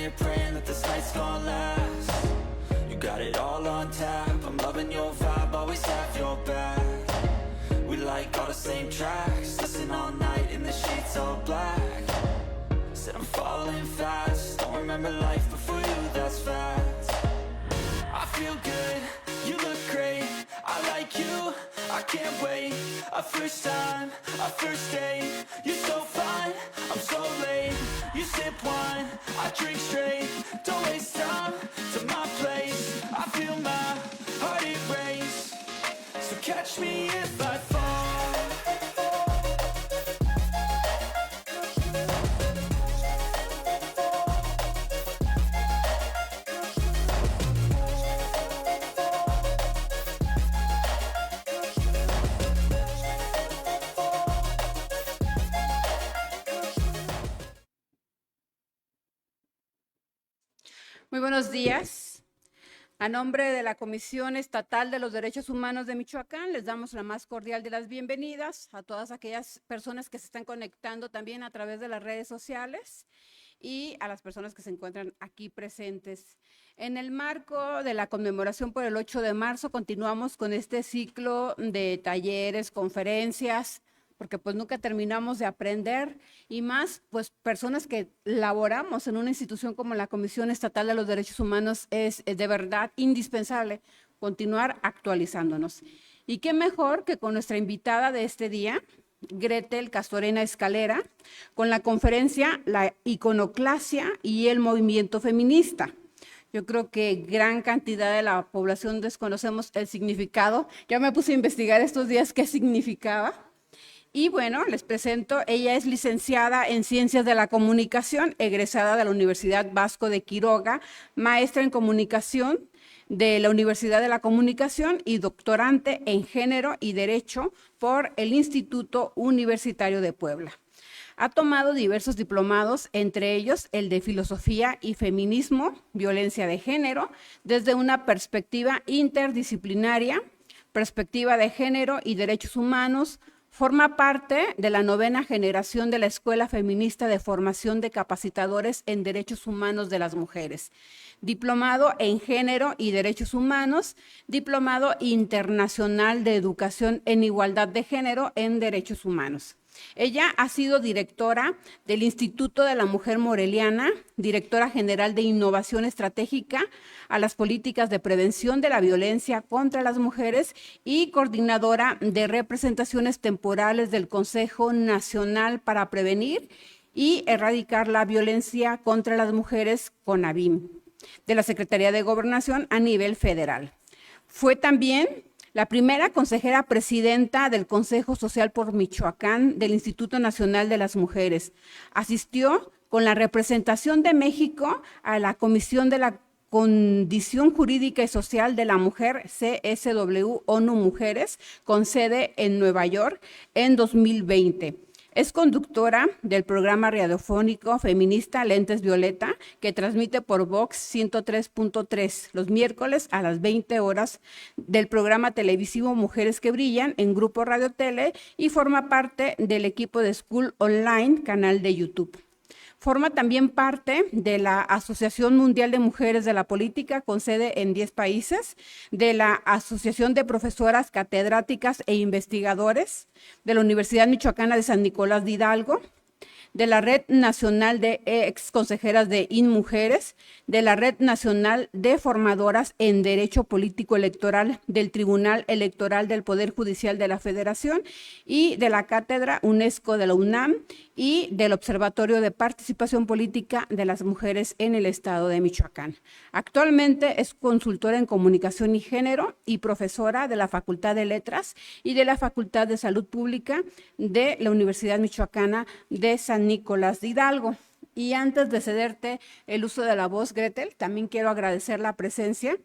here praying that this night's gonna last. You got it all on tap, I'm loving your vibe, always have your back. We like all the same tracks, listen all night in the sheets all black. Said I'm falling fast, don't remember life before you, that's fact. I feel good, you look great, I like you, I can't wait. A first time, a first date, you're so fine, I'm so late. You sip wine, I drink straight, don't waste time to my place. I feel my heart erase, so catch me if I fall. Muy buenos días. A nombre de la Comisión Estatal de los Derechos Humanos de Michoacán, les damos la más cordial de las bienvenidas a todas aquellas personas que se están conectando también a través de las redes sociales y a las personas que se encuentran aquí presentes. En el marco de la conmemoración por el 8 de marzo, continuamos con este ciclo de talleres, conferencias, porque pues nunca terminamos de aprender, y más pues personas que laboramos en una institución como la Comisión Estatal de los Derechos Humanos, es de verdad indispensable continuar actualizándonos. Y qué mejor que con nuestra invitada de este día, Gretel Castorena Escalera, con la conferencia La iconoclasia y el movimiento feminista. Yo creo que gran cantidad de la población desconocemos el significado. Ya me puse a investigar estos días qué significaba. Y bueno, les presento, ella es licenciada en Ciencias de la Comunicación, egresada de la Universidad Vasco de Quiroga, maestra en Comunicación de la Universidad de la Comunicación y doctorante en Género y Derecho por el Instituto Universitario de Puebla. Ha tomado diversos diplomados, entre ellos el de Filosofía y Feminismo, Violencia de Género, desde una perspectiva interdisciplinaria, perspectiva de género y derechos humanos. Forma parte de la 9ª generación de la Escuela Feminista de Formación de Capacitadores en Derechos Humanos de las Mujeres. Diplomado en Género y Derechos Humanos, Diplomado Internacional de Educación en Igualdad de Género en Derechos Humanos. Ella ha sido directora del Instituto de la Mujer Moreliana, directora general de Innovación Estratégica a las Políticas de Prevención de la Violencia contra las Mujeres y coordinadora de representaciones temporales del Consejo Nacional para Prevenir y Erradicar la Violencia contra las Mujeres, CONAVIM, de la Secretaría de Gobernación a nivel federal. Fue también la primera consejera presidenta del Consejo Social por Michoacán del Instituto Nacional de las Mujeres. Asistió con la representación de México a la Comisión de la Condición Jurídica y Social de la Mujer, CSW ONU Mujeres, con sede en Nueva York en 2020. Es conductora del programa radiofónico feminista Lentes Violeta, que transmite por Vox 103.3 los miércoles a las 20 horas, del programa televisivo Mujeres que Brillan en Grupo Radio Tele, y forma parte del equipo de School Online, canal de YouTube. Forma también parte de la Asociación Mundial de Mujeres de la Política, con sede en 10 países, de la Asociación de Profesoras, Catedráticas e Investigadores de la Universidad Michoacana de San Nicolás de Hidalgo, de la Red Nacional de Ex Consejeras de INMujeres, de la Red Nacional de Formadoras en Derecho Político Electoral del Tribunal Electoral del Poder Judicial de la Federación y de la Cátedra UNESCO de la UNAM y del Observatorio de Participación Política de las Mujeres en el Estado de Michoacán. Actualmente es consultora en Comunicación y Género y profesora de la Facultad de Letras y de la Facultad de Salud Pública de la Universidad Michoacana de San Nicolás de Hidalgo. Y antes de cederte el uso de la voz, Gretel, también quiero agradecer la presencia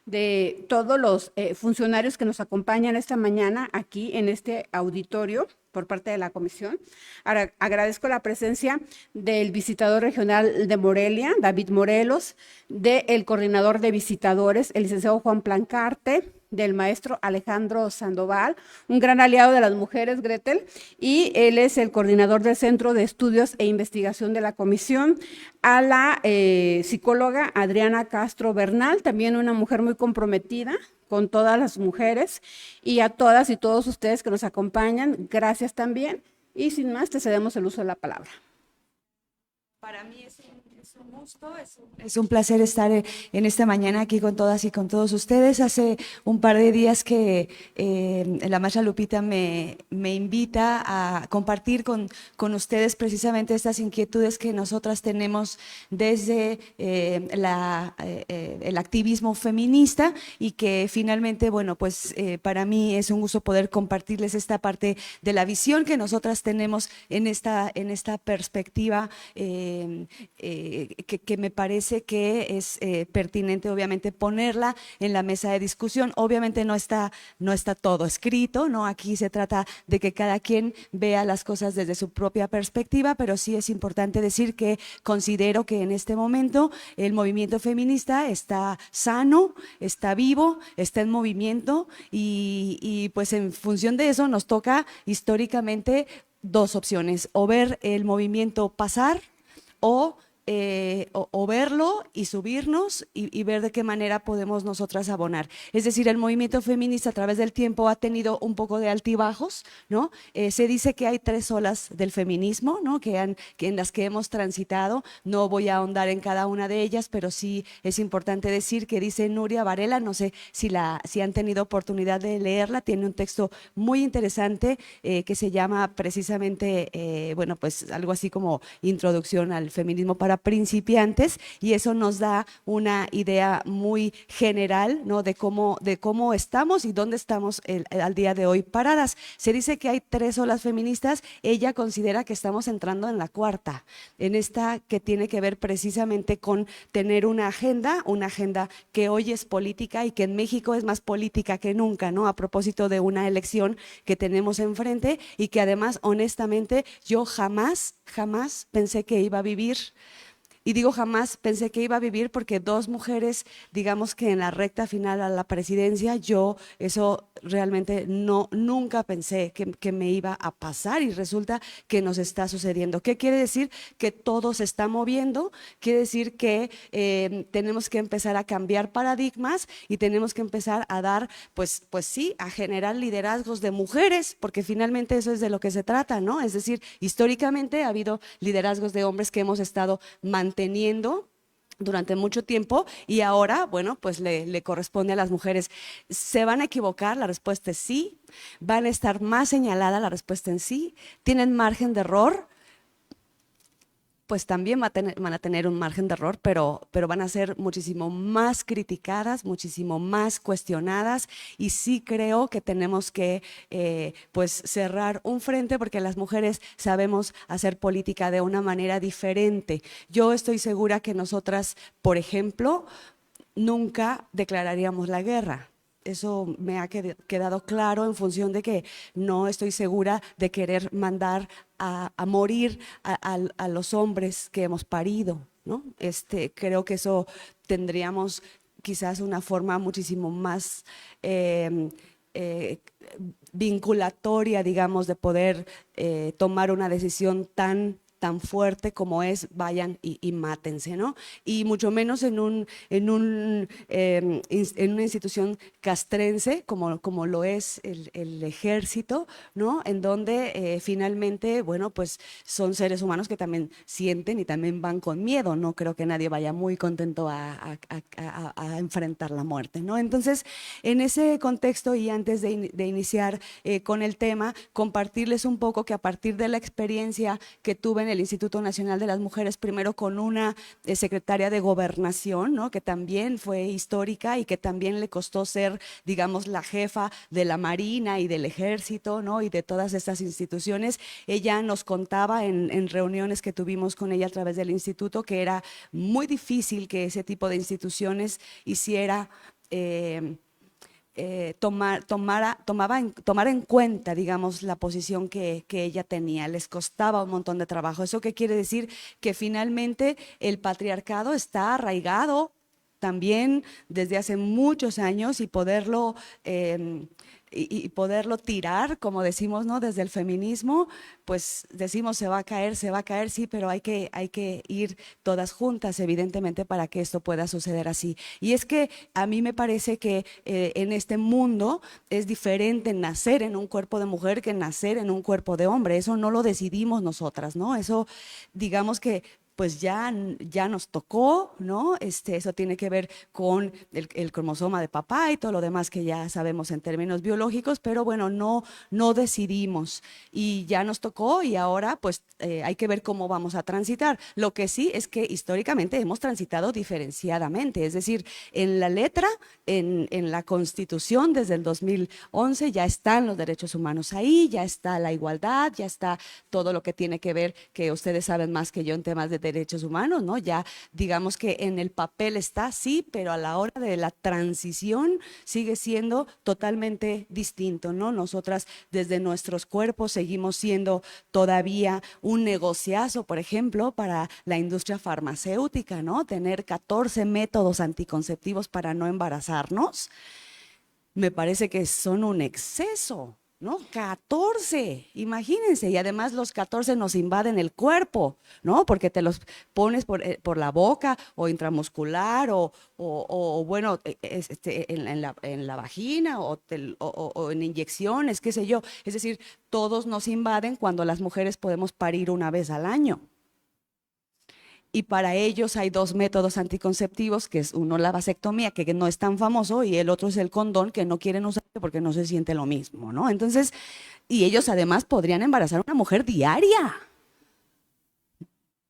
de todos los funcionarios que nos acompañan esta mañana aquí en este auditorio por parte de la comisión. Ahora, agradezco la presencia del visitador regional de Morelia, David Morelos, del coordinador de visitadores, el licenciado Juan Plancarte, del maestro Alejandro Sandoval, un gran aliado de las mujeres, Gretel, y él es el coordinador del Centro de Estudios e Investigación de la Comisión, a la psicóloga Adriana Castro Bernal, también una mujer muy comprometida con todas las mujeres, y a todas y todos ustedes que nos acompañan, gracias también, y sin más te cedemos el uso de la palabra. Para mí es un gusto, es un placer estar en esta mañana aquí con todas y con todos ustedes. Hace un par de días que la maestra Lupita me invita a compartir con ustedes precisamente estas inquietudes que nosotras tenemos desde el activismo feminista, y que finalmente, bueno, pues para mí es un gusto poder compartirles esta parte de la visión que nosotras tenemos en esta perspectiva que me parece que es pertinente, obviamente, ponerla en la mesa de discusión. Obviamente no está todo escrito, ¿no? Aquí se trata de que cada quien vea las cosas desde su propia perspectiva, pero sí es importante decir que considero que en este momento el movimiento feminista está sano, está vivo, está en movimiento, y pues en función de eso nos toca históricamente dos opciones: o ver el movimiento pasar, o verlo y subirnos y ver de qué manera podemos nosotras abonar. Es decir, el movimiento feminista a través del tiempo ha tenido un poco de altibajos, ¿no? Se dice que hay 3 olas del feminismo, ¿no? que en las que hemos transitado. No voy a ahondar en cada una de ellas, pero sí es importante decir que dice Nuria Varela, no sé si han tenido oportunidad de leerla, tiene un texto muy interesante que se llama precisamente, bueno, pues algo así como Introducción al feminismo para principiantes, y eso nos da una idea muy general, ¿no? de cómo estamos y dónde estamos al día de hoy paradas. Se dice que hay 3 olas feministas. Ella considera que estamos entrando en la 4ª, en esta que tiene que ver precisamente con tener una agenda que hoy es política y que en México es más política que nunca, ¿no? A propósito de una elección que tenemos enfrente, y que además, honestamente, yo jamás pensé que iba a vivir. Y digo jamás pensé que iba a vivir porque 2 mujeres, digamos que en la recta final a la presidencia, yo eso realmente nunca pensé que me iba a pasar, y resulta que nos está sucediendo. ¿Qué quiere decir? Que todo se está moviendo, quiere decir que tenemos que empezar a cambiar paradigmas y tenemos que empezar a dar, pues sí, a generar liderazgos de mujeres, porque finalmente eso es de lo que se trata, ¿no? Es decir, históricamente ha habido liderazgos de hombres que hemos estado manteniendo durante mucho tiempo, y ahora, bueno, pues le corresponde a las mujeres. ¿Se van a equivocar? La respuesta es sí. ¿Van a estar más señaladas? La respuesta es sí. ¿Tienen margen de error? Pues también van a tener un margen de error, pero van a ser muchísimo más criticadas, muchísimo más cuestionadas, y sí creo que tenemos que pues cerrar un frente, porque las mujeres sabemos hacer política de una manera diferente. Yo estoy segura que nosotras, por ejemplo, nunca declararíamos la guerra. Eso me ha quedado claro, en función de que no estoy segura de querer mandar a morir a los hombres que hemos parido, ¿no? Creo que eso tendríamos quizás una forma muchísimo más vinculatoria, digamos, de poder tomar una decisión tan fuerte como es vayan y mátense, ¿no? Y mucho menos en una institución castrense como lo es el ejército, ¿no? En donde finalmente, bueno, pues son seres humanos que también sienten y también van con miedo. No creo que nadie vaya muy contento a enfrentar la muerte, ¿no? Entonces, en ese contexto, y antes de iniciar con el tema, compartirles un poco que a partir de la experiencia que tuve en el Instituto Nacional de las Mujeres, primero con una secretaria de Gobernación, ¿no? Que también fue histórica y que también le costó ser, digamos, la jefa de la Marina y del Ejército, ¿no? Y de todas estas instituciones. Ella nos contaba en reuniones que tuvimos con ella a través del instituto que era muy difícil que ese tipo de instituciones hiciera tomar en cuenta, digamos, la posición que ella tenía. Les costaba un montón de trabajo. ¿Eso qué quiere decir? Que finalmente el patriarcado está arraigado también desde hace muchos años y poderlo y poderlo tirar, como decimos, ¿no? Desde el feminismo, pues decimos se va a caer, sí, pero hay que ir todas juntas, evidentemente, para que esto pueda suceder así. Y es que a mí me parece que en este mundo es diferente nacer en un cuerpo de mujer que nacer en un cuerpo de hombre. Eso no lo decidimos nosotras, ¿no? Eso, digamos que pues ya nos tocó, ¿no? Eso tiene que ver con el cromosoma de papá y todo lo demás que ya sabemos en términos biológicos, pero bueno, no decidimos y ya nos tocó y ahora pues hay que ver cómo vamos a transitar. Lo que sí es que históricamente hemos transitado diferenciadamente, es decir, en la letra, en la Constitución desde el 2011 ya están los derechos humanos ahí, ya está la igualdad, ya está todo lo que tiene que ver, que ustedes saben más que yo en temas de derechos humanos, ¿no? Ya digamos que en el papel está, sí, pero a la hora de la transición sigue siendo totalmente distinto, ¿no? Nosotras desde nuestros cuerpos seguimos siendo todavía un negociazo, por ejemplo, para la industria farmacéutica, ¿no? Tener 14 métodos anticonceptivos para no embarazarnos, me parece que son un exceso. ¿No? 14, imagínense, y además los 14 nos invaden el cuerpo, ¿no? Porque te los pones por la boca o intramuscular o bueno, en la vagina o en inyecciones, qué sé yo. Es decir, todos nos invaden cuando las mujeres podemos parir una vez al año. Y para ellos hay dos métodos anticonceptivos, que es uno la vasectomía, que no es tan famoso, y el otro es el condón, que no quieren usar porque no se siente lo mismo, ¿no? Entonces, y ellos además podrían embarazar a una mujer diaria.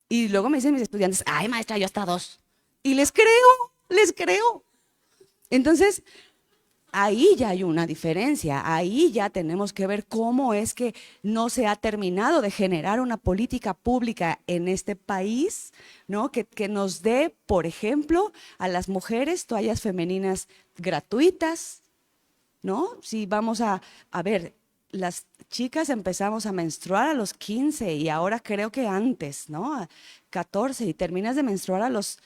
Y luego me dicen mis estudiantes, ay maestra, yo hasta 2. Y les creo. Entonces, ahí ya hay una diferencia, ahí ya tenemos que ver cómo es que no se ha terminado de generar una política pública en este país, ¿no? Que nos dé, por ejemplo, a las mujeres toallas femeninas gratuitas, ¿no? Si vamos a ver, las chicas empezamos a menstruar a los 15 y ahora creo que antes, ¿no? A 14 y terminas de menstruar a los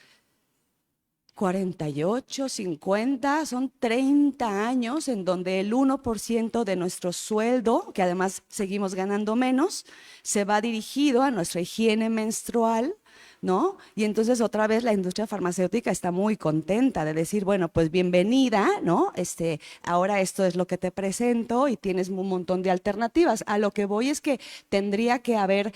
48, 50, son 30 años en donde el 1% de nuestro sueldo, que además seguimos ganando menos, se va dirigido a nuestra higiene menstrual, ¿no? Y entonces otra vez la industria farmacéutica está muy contenta de decir, bueno, pues bienvenida, ¿no? Ahora esto es lo que te presento y tienes un montón de alternativas. A lo que voy es que tendría que haber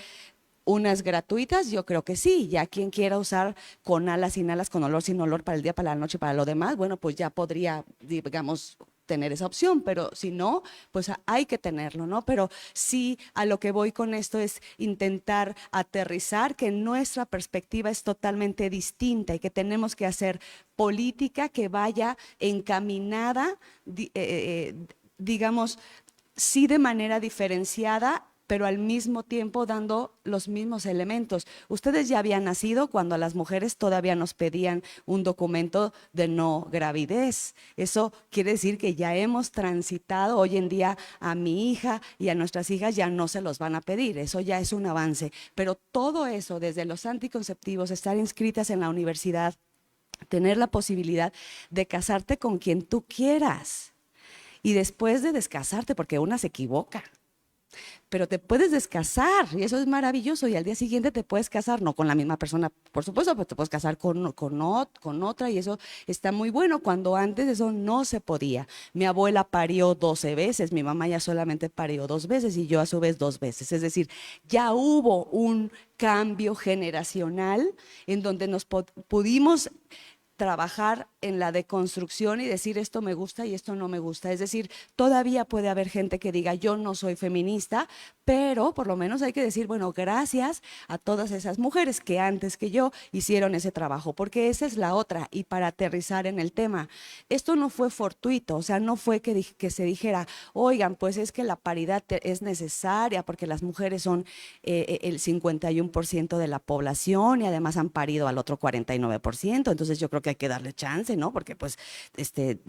unas gratuitas, yo creo que sí, ya quien quiera usar con alas, sin alas, con olor, sin olor, para el día, para la noche, para lo demás, bueno, pues ya podría, digamos, tener esa opción, pero si no, pues hay que tenerlo, ¿no? Pero sí, a lo que voy con esto es intentar aterrizar que nuestra perspectiva es totalmente distinta y que tenemos que hacer política que vaya encaminada, digamos, sí de manera diferenciada, pero al mismo tiempo dando los mismos elementos. Ustedes ya habían nacido cuando a las mujeres todavía nos pedían un documento de no gravidez. Eso quiere decir que ya hemos transitado. Hoy en día a mi hija y a nuestras hijas ya no se los van a pedir. Eso ya es un avance. Pero todo eso, desde los anticonceptivos, estar inscritas en la universidad, tener la posibilidad de casarte con quien tú quieras y después de descasarte, porque una se equivoca. Pero te puedes descasar y eso es maravilloso y al día siguiente te puedes casar, no con la misma persona, por supuesto, pero te puedes casar con otra y eso está muy bueno, cuando antes eso no se podía. Mi abuela parió 12 veces, mi mamá ya solamente parió 2 veces y yo a su vez 2 veces, es decir, ya hubo un cambio generacional en donde nos pudimos trabajar en la deconstrucción y decir esto me gusta y esto no me gusta. Es decir, todavía puede haber gente que diga yo no soy feminista, pero por lo menos hay que decir, bueno, gracias a todas esas mujeres que antes que yo hicieron ese trabajo, porque esa es la otra. Y para aterrizar en el tema, esto no fue fortuito, o sea, no fue que se dijera, oigan, pues es que la paridad es necesaria porque las mujeres son el 51% de la población y además han parido al otro 49%, entonces yo creo que hay que darle chance, ¿no? Porque pues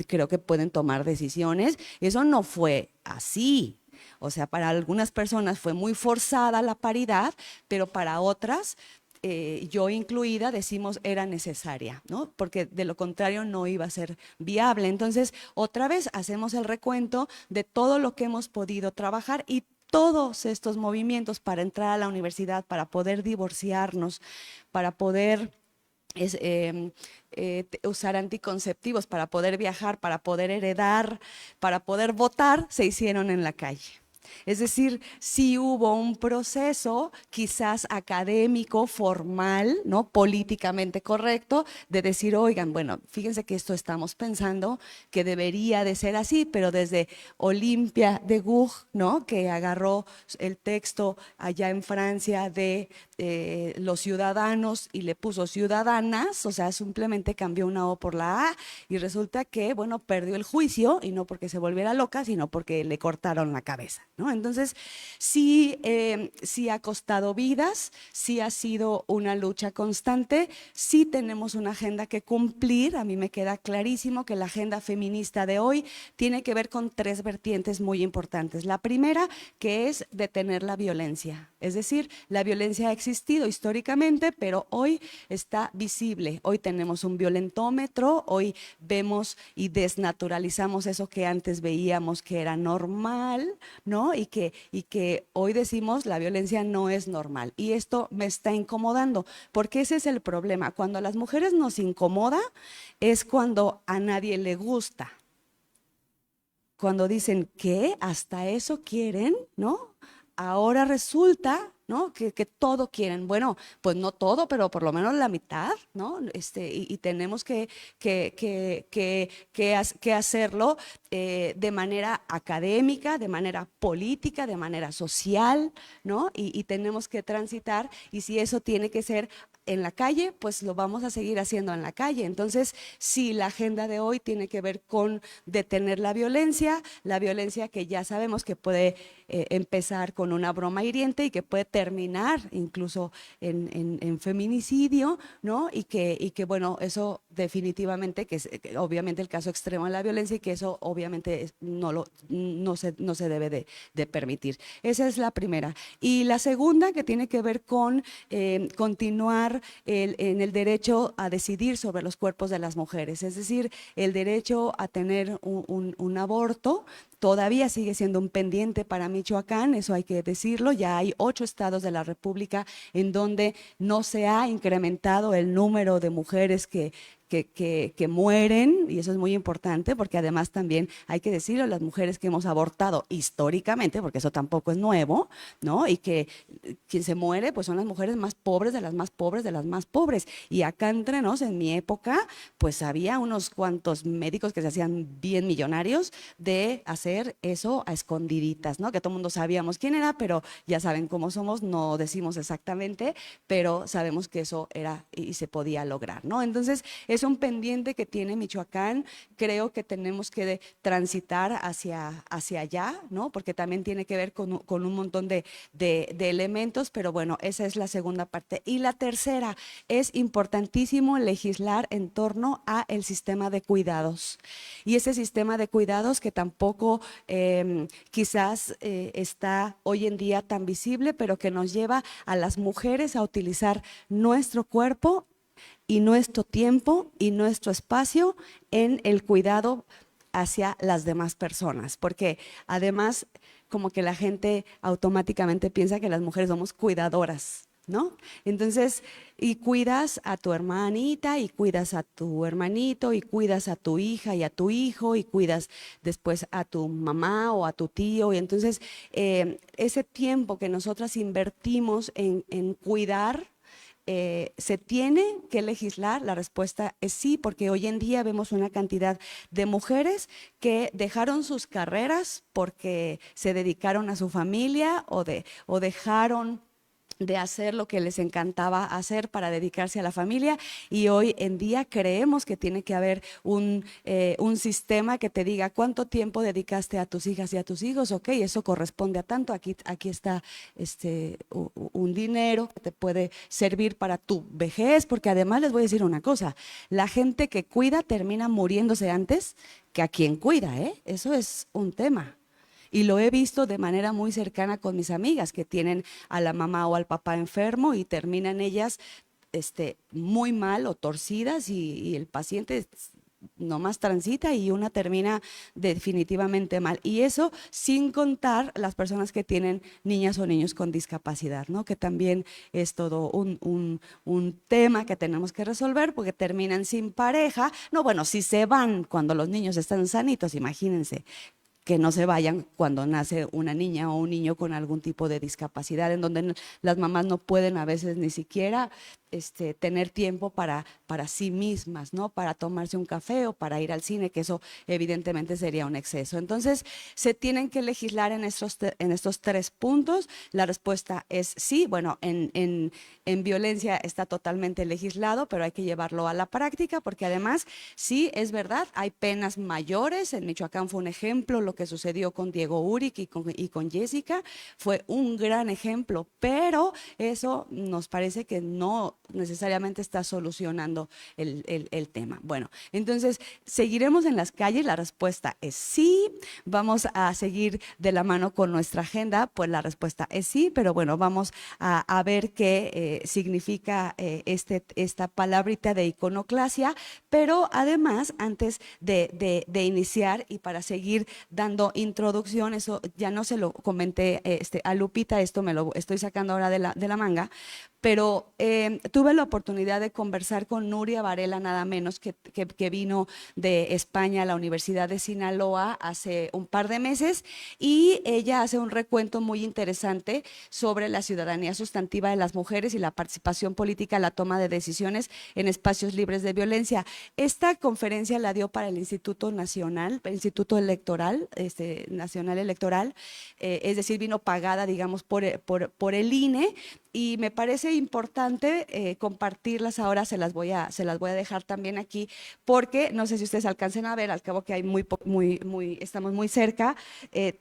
creo que pueden tomar decisiones. Eso no fue así. O sea, para algunas personas fue muy forzada la paridad, pero para otras yo incluida, decimos era necesaria, ¿no? Porque de lo contrario no iba a ser viable. Entonces, otra vez hacemos el recuento de todo lo que hemos podido trabajar y todos estos movimientos para entrar a la universidad, para poder divorciarnos, para poder usar anticonceptivos, para poder viajar, para poder heredar, para poder votar, se hicieron en la calle. Es decir, sí hubo un proceso quizás académico, formal, ¿no? Políticamente correcto, de decir, oigan, bueno, fíjense que esto estamos pensando que debería de ser así, pero desde Olimpia de Gouges, ¿no? Que agarró el texto allá en Francia de los ciudadanos y le puso ciudadanas, o sea, simplemente cambió una O por la A y resulta que, bueno, perdió el juicio y no porque se volviera loca, sino porque le cortaron la cabeza, ¿no? Entonces, sí ha costado vidas, sí ha sido una lucha constante, sí tenemos una agenda que cumplir. A mí me queda clarísimo que la agenda feminista de hoy tiene que ver con 3 vertientes muy importantes. La primera, que es detener la violencia, es decir, la violencia ha existido históricamente, pero hoy está visible. Hoy tenemos un violentómetro, hoy vemos y desnaturalizamos eso que antes veíamos que era normal, ¿no? Y que hoy decimos la violencia no es normal. Y esto me está incomodando, porque ese es el problema. Cuando a las mujeres nos incomoda es cuando a nadie le gusta. Cuando dicen, ¿qué? ¿Hasta eso quieren? ¿No? Ahora resulta, ¿no? Que todo quieren. Bueno, pues no todo, pero por lo menos la mitad, ¿no? Y tenemos que hacerlo de manera académica, de manera política, de manera social, ¿no? Y tenemos que transitar, y si eso tiene que ser en la calle, pues lo vamos a seguir haciendo en la calle. Entonces, sí, la agenda de hoy tiene que ver con detener la violencia que ya sabemos que puede empezar con una broma hiriente y que puede terminar incluso en feminicidio, ¿no? Y que bueno, eso definitivamente, que obviamente el caso extremo de la violencia y que eso obviamente no se debe de permitir. Esa es la primera. Y la segunda, que tiene que ver con continuar en el derecho a decidir sobre los cuerpos de las mujeres, es decir, el derecho a tener un aborto. Todavía sigue siendo un pendiente para Michoacán, eso hay que decirlo. Ya hay 8 estados de la República en donde no se ha incrementado el número de mujeres que mueren, y eso es muy importante, porque además también hay que decirlo, las mujeres que hemos abortado históricamente, porque eso tampoco es nuevo, ¿no? Y que quien se muere pues son las mujeres más pobres de las más pobres de las más pobres. Y acá entre nos, en mi época, pues había unos cuantos médicos que se hacían bien millonarios de hacer eso a escondiditas, ¿no? Que todo el mundo sabíamos quién era, pero ya saben cómo somos, no decimos exactamente, pero sabemos que eso era y se podía lograr, ¿no? Entonces, es un pendiente que tiene Michoacán. Creo que tenemos que transitar hacia allá, ¿no? Porque también tiene que ver con un montón de elementos, pero bueno, esa es la segunda parte. Y la tercera, es importantísimo legislar en torno a el sistema de cuidados. Y ese sistema de cuidados que tampoco quizás está hoy en día tan visible, pero que nos lleva a las mujeres a utilizar nuestro cuerpo y nuestro tiempo y nuestro espacio en el cuidado hacia las demás personas, porque además como que la gente automáticamente piensa que las mujeres somos cuidadoras, ¿no? Entonces, y cuidas a tu hermanita, y cuidas a tu hermanito, y cuidas a tu hija y a tu hijo, y cuidas después a tu mamá o a tu tío, y entonces ese tiempo que nosotras invertimos en cuidar, ¿se tiene que legislar? La respuesta es sí, porque hoy en día vemos una cantidad de mujeres que dejaron sus carreras porque se dedicaron a su familia o dejaron de hacer lo que les encantaba hacer para dedicarse a la familia, y hoy en día creemos que tiene que haber un sistema que te diga cuánto tiempo dedicaste a tus hijas y a tus hijos. Ok, eso corresponde a tanto, aquí está un dinero que te puede servir para tu vejez, porque además les voy a decir una cosa, la gente que cuida termina muriéndose antes que a quien cuida, ¿eh? Eso es un tema. Y lo he visto de manera muy cercana con mis amigas que tienen a la mamá o al papá enfermo y terminan ellas muy mal o torcidas y el paciente nomás transita y una termina definitivamente mal. Y eso sin contar las personas que tienen niñas o niños con discapacidad, ¿no? Que también es todo un tema que tenemos que resolver porque terminan sin pareja. No, bueno, si se van cuando los niños están sanitos, imagínense que no se vayan cuando nace una niña o un niño con algún tipo de discapacidad, en donde las mamás no pueden a veces ni siquiera tener tiempo para sí mismas, ¿no? Para tomarse un café o para ir al cine, que eso evidentemente sería un exceso. Entonces, se tienen que legislar en estos 3 puntos. La respuesta es sí. Bueno, en violencia está totalmente legislado, pero hay que llevarlo a la práctica, porque además, sí, es verdad, hay penas mayores. En Michoacán fue un ejemplo lo que sucedió con Diego Uric y con Jessica, fue un gran ejemplo, pero eso nos parece que no necesariamente está solucionando el tema. Bueno, entonces, ¿seguiremos en las calles? La respuesta es sí. ¿Vamos a seguir de la mano con nuestra agenda? Pues la respuesta es sí, pero bueno, vamos a ver qué significa esta palabrita de iconoclasia, pero además, antes de iniciar y para seguir dando introducción, eso ya no se lo comenté a Lupita, esto me lo estoy sacando ahora de la manga, pero tuve la oportunidad de conversar con Nuria Varela, nada menos, que vino de España a la Universidad de Sinaloa hace un par de meses, y ella hace un recuento muy interesante sobre la ciudadanía sustantiva de las mujeres y la participación política en la toma de decisiones en espacios libres de violencia. Esta conferencia la dio para el Instituto Nacional, el Instituto Electoral, Nacional Electoral, es decir, vino pagada, digamos, por el INE, y me parece importante compartirlas ahora. Se las voy a dejar también aquí, porque no sé si ustedes alcancen a ver, al cabo que hay estamos muy cerca,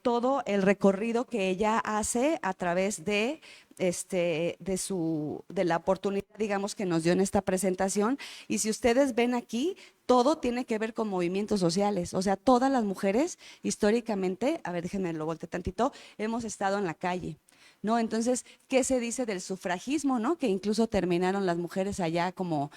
todo el recorrido que ella hace a través de la oportunidad, digamos, que nos dio en esta presentación. Y si ustedes ven aquí, todo tiene que ver con movimientos sociales. O sea, todas las mujeres históricamente, a ver, déjenme lo volteé tantito, hemos estado en la calle, ¿no? Entonces, ¿qué se dice del sufragismo, no? Que incluso terminaron las mujeres allá como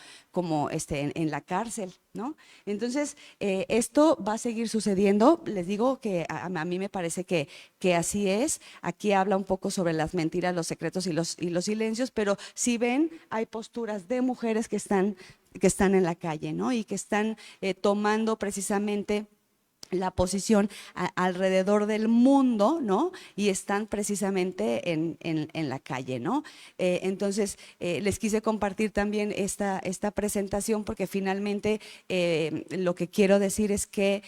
en la cárcel, ¿no? Entonces, esto va a seguir sucediendo. Les digo que a mí me parece que así es. Aquí habla un poco sobre las mentiras, los secretos y los silencios, pero si ven, hay posturas de mujeres que están en la calle, ¿no? Y que están tomando precisamente la posición alrededor del mundo, ¿no? Y están precisamente en la calle, ¿no? Entonces, les quise compartir también esta presentación, porque finalmente lo que quiero decir es que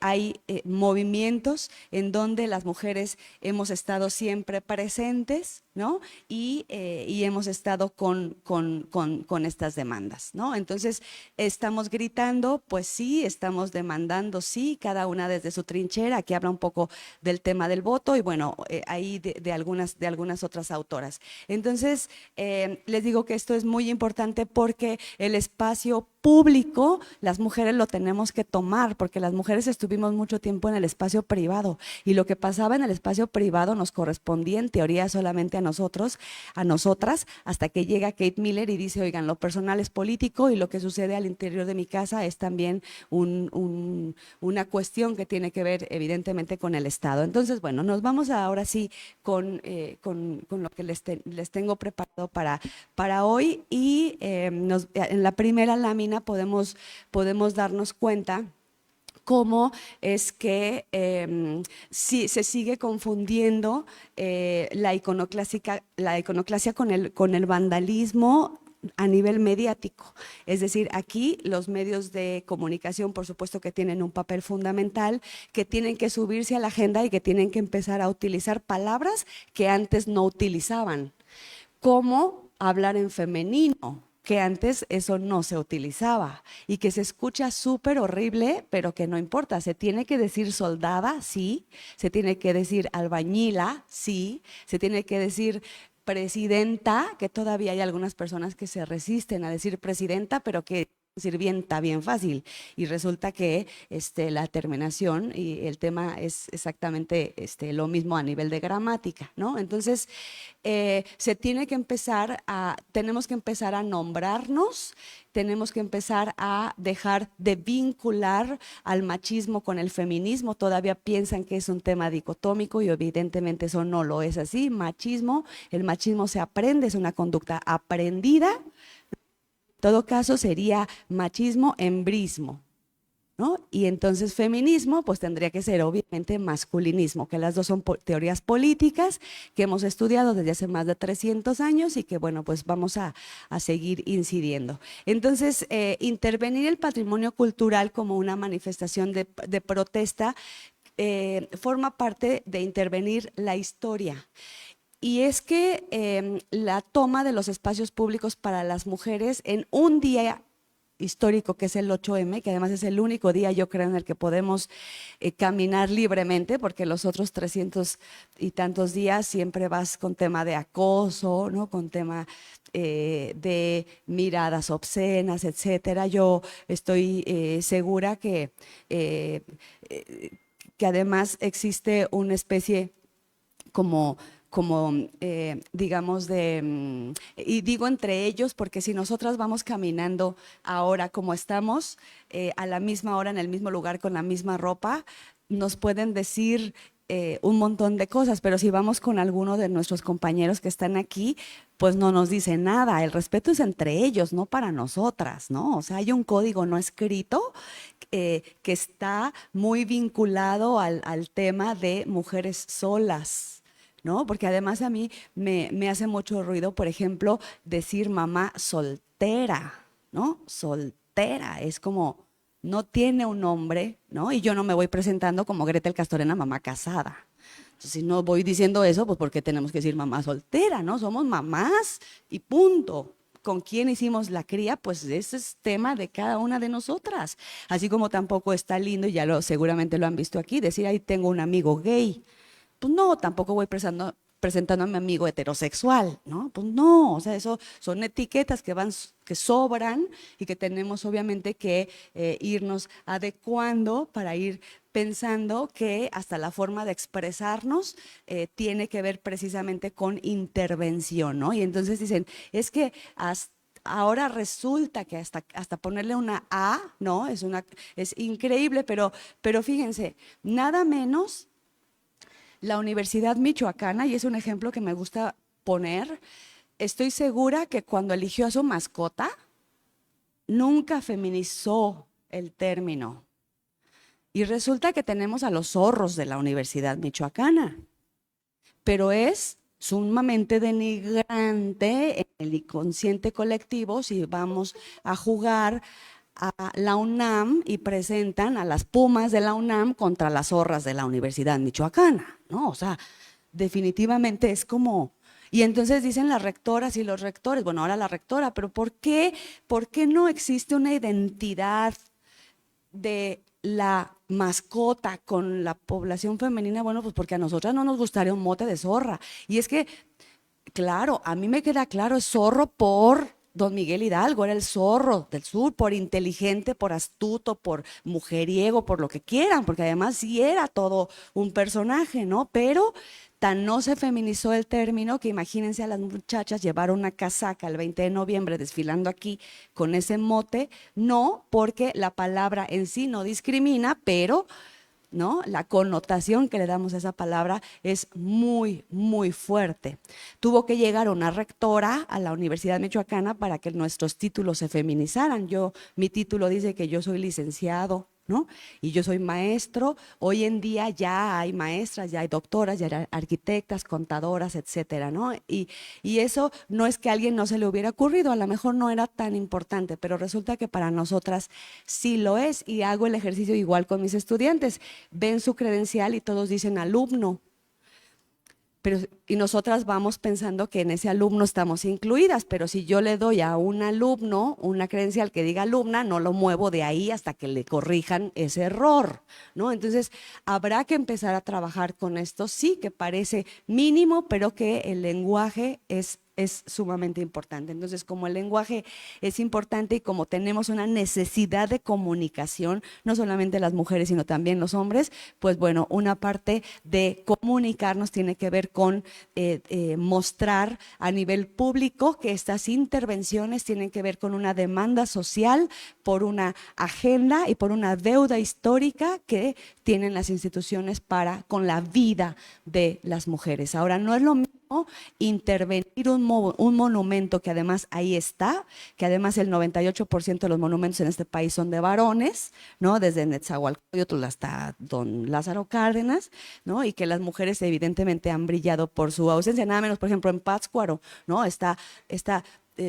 hay movimientos en donde las mujeres hemos estado siempre presentes, ¿no? Y hemos estado con estas demandas, ¿no? Entonces, estamos gritando, pues sí, estamos demandando, sí, cada una desde su trinchera. Aquí habla un poco del tema del voto y bueno, ahí de algunas otras autoras. Entonces, les digo que esto es muy importante porque el espacio público, las mujeres lo tenemos que tomar, porque las mujeres estuvimos mucho tiempo en el espacio privado, y lo que pasaba en el espacio privado nos correspondía en teoría solamente a nosotros, a nosotras, hasta que llega Kate Miller y dice, oigan, lo personal es político y lo que sucede al interior de mi casa es también una cuestión que tiene que ver evidentemente con el Estado. Entonces, bueno, nos vamos ahora sí con lo que les tengo preparado para hoy, y en la primera lámina podemos darnos cuenta cómo es que si se sigue confundiendo la iconoclasia con el vandalismo a nivel mediático. Es decir, aquí los medios de comunicación, por supuesto que tienen un papel fundamental, que tienen que subirse a la agenda y que tienen que empezar a utilizar palabras que antes no utilizaban, como hablar en femenino, que antes eso no se utilizaba y que se escucha súper horrible, pero que no importa. Se tiene que decir soldada, sí, se tiene que decir albañila, sí, se tiene que decir presidenta, que todavía hay algunas personas que se resisten a decir presidenta, pero que sirvienta bien fácil y resulta que la terminación y el tema es exactamente lo mismo a nivel de gramática, ¿no? Entonces, tenemos que empezar a nombrarnos, tenemos que empezar a dejar de vincular al machismo con el feminismo. Todavía piensan que es un tema dicotómico y evidentemente eso no lo es así. El machismo se aprende, es una conducta aprendida. En todo caso sería machismo, embrismo, ¿no? Y entonces feminismo pues tendría que ser obviamente masculinismo, que las dos son teorías políticas que hemos estudiado desde hace más de 300 años y que bueno pues vamos a seguir incidiendo. Entonces intervenir el patrimonio cultural como una manifestación de protesta forma parte de intervenir la historia. Y es que la toma de los espacios públicos para las mujeres en un día histórico que es el 8M, que además es el único día yo creo en el que podemos caminar libremente, porque los otros 300 y tantos días siempre vas con tema de acoso, ¿no? Con tema de miradas obscenas, etcétera. Yo estoy segura que además existe una especie como digamos y digo entre ellos porque si nosotras vamos caminando ahora como estamos, a la misma hora, en el mismo lugar, con la misma ropa, nos pueden decir un montón de cosas, pero si vamos con alguno de nuestros compañeros que están aquí, pues no nos dice nada. El respeto es entre ellos, no para nosotras, ¿no? O sea, hay un código no escrito que está muy vinculado al tema de mujeres solas, ¿no? Porque además a mí me hace mucho ruido, por ejemplo, decir mamá soltera, ¿no? Soltera, es como, no tiene un nombre, ¿no? Y yo no me voy presentando como Gretel Castorena, mamá casada. Entonces, si no voy diciendo eso, pues ¿por qué tenemos que decir mamá soltera, ¿no? Somos mamás y punto. ¿Con quién hicimos la cría? Pues ese es tema de cada una de nosotras. Así como tampoco está lindo, y seguramente lo han visto aquí, decir, ahí tengo un amigo gay. Pues no, tampoco voy presentando a mi amigo heterosexual, ¿no? Pues no, o sea, eso son etiquetas que sobran y que tenemos obviamente que irnos adecuando para ir pensando que hasta la forma de expresarnos tiene que ver precisamente con intervención, ¿no? Y entonces dicen, es que ahora resulta que hasta ponerle una A, ¿no? Es increíble, pero fíjense, nada menos la Universidad Michoacana, y es un ejemplo que me gusta poner, estoy segura que cuando eligió a su mascota, nunca feminizó el término. Y resulta que tenemos a los zorros de la Universidad Michoacana, pero es sumamente denigrante en el inconsciente colectivo si vamos a jugar a la UNAM y presentan a las pumas de la UNAM contra las zorras de la Universidad Michoacana, ¿no? O sea, definitivamente es como... Y entonces dicen las rectoras y los rectores, bueno, ahora la rectora, pero ¿por qué no existe una identidad de la mascota con la población femenina? Bueno, pues porque a nosotras no nos gustaría un mote de zorra. Y es que, claro, a mí me queda claro, es zorro por Don Miguel Hidalgo, era el zorro del sur, por inteligente, por astuto, por mujeriego, por lo que quieran, porque además sí era todo un personaje, ¿no? Pero tan no se feminizó el término que imagínense a las muchachas llevar una casaca el 20 de noviembre desfilando aquí con ese mote, no, porque la palabra en sí no discrimina, pero... ¿no? La connotación que le damos a esa palabra es muy, muy fuerte. Tuvo que llegar una rectora a la Universidad Michoacana para que nuestros títulos se feminizaran. Mi título dice que yo soy licenciado, ¿no? Y yo soy maestro. Hoy en día ya hay maestras, ya hay doctoras, ya hay arquitectas, contadoras, etcétera, ¿no? Y eso no es que a alguien no se le hubiera ocurrido, a lo mejor no era tan importante, pero resulta que para nosotras sí lo es, y hago el ejercicio igual con mis estudiantes. Ven su credencial y todos dicen alumno. Y nosotras vamos pensando que en ese alumno estamos incluidas, pero si yo le doy a un alumno una credencial que diga alumna, no lo muevo de ahí hasta que le corrijan ese error, ¿no? Entonces, habrá que empezar a trabajar con esto, sí, que parece mínimo, pero que el lenguaje es es sumamente importante. Entonces, como el lenguaje es importante y como tenemos una necesidad de comunicación, no solamente las mujeres, sino también los hombres, pues bueno, una parte de comunicarnos tiene que ver con mostrar a nivel público que estas intervenciones tienen que ver con una demanda social, por una agenda y por una deuda histórica que tienen las instituciones para con la vida de las mujeres. Ahora, no es lo mismo intervenir un monumento que además ahí está, que además el 98% de los monumentos en este país son de varones, ¿no? Desde Netzahualcóyotl hasta Don Lázaro Cárdenas, ¿no? Y que las mujeres evidentemente han brillado por su ausencia, nada menos, por ejemplo, en Pátzcuaro, ¿no? Está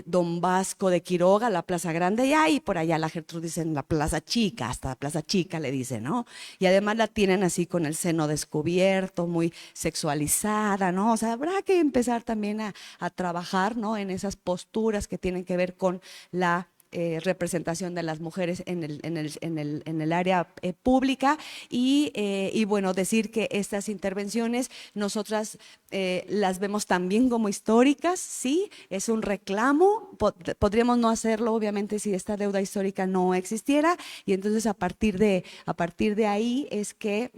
Don Vasco de Quiroga, la Plaza Grande, y ahí por allá la Gertrudis en la Plaza Chica, hasta la Plaza Chica le dicen, ¿no? Y además la tienen así con el seno descubierto, muy sexualizada, ¿no? O sea, habrá que empezar también a trabajar, ¿no? En esas posturas que tienen que ver con la representación de las mujeres en el área pública y bueno, decir que estas intervenciones nosotras las vemos también como históricas, sí, es un reclamo, podríamos no hacerlo obviamente si esta deuda histórica no existiera y entonces a partir de ahí es que